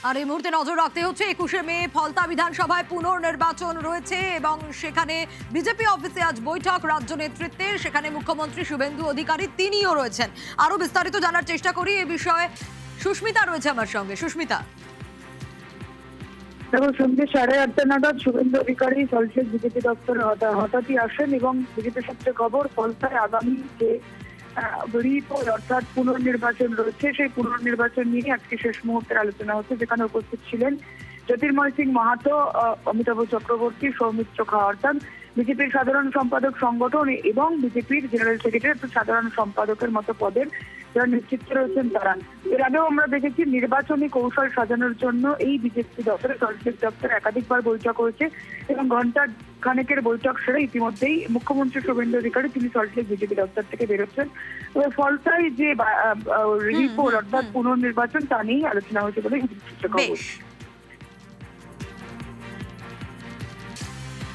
আর এই মুহূর্তে নজর রাখতে হচ্ছে 21শে মে ফলতা বিধানসভায় পুনর্নির্বাচন রয়েছে এবং সেখানে বিজেপি অফিসে আজ বৈঠক রাজ্য নেতৃত্বে। সেখানে মুখ্যমন্ত্রী শুভেন্দু অধিকারী তিনিও রয়েছেন। আরো বিস্তারিত জানার চেষ্টা করি এই বিষয়ে। সুস্মিতা রয়েছে আমার সঙ্গে। সুস্মিতা, দেখো, সন্ধ্যে 8:30 নাগাদ শুভেন্দু অধিকারী সল্টলেক বিজেপি দপ্তরে হঠাৎই আসেন এবং বিজেপি সূত্রে খবর ফলতায় আগামী যে রিপোল অর্থাৎ পুনর্নির্বাচন রয়েছে সেই পুনর্নির্বাচন নিয়ে আজকে শেষ মুহূর্তের আলোচনা হচ্ছে, যেখানে উপস্থিত ছিলেন জ্যোতির্ময় সিং মাহাতো, অমিতাভ চক্রবর্তী, সৌমিত্র খাওয়ারদান, বিজেপির সাধারণ সম্পাদক সংগঠন এবং বিজেপির জেনারেল সেক্রেটারি সাধারণ সম্পাদকের মতো পদের যারা নেতৃত্বে রয়েছেন তারা। এর আগেও আমরা দেখেছি নির্বাচনী কৌশল সাজানোর জন্য এই বিজেপি দপ্তরে সল্টলেক দপ্তরে একাধিকবার বৈঠক হয়েছে এবং ঘন্টা খানেকের বৈঠক সেরে ইতিমধ্যেই মুখ্যমন্ত্রী শুভেন্দু অধিকারী তিনি সল্টলেক বিজেপি দপ্তর থেকে বেরোচ্ছেন। তবে ফলতায় যে রিপোর্ট অর্থাৎ পুনর্নির্বাচন তা নিয়েই আলোচনা হয়েছে বলে বেশ।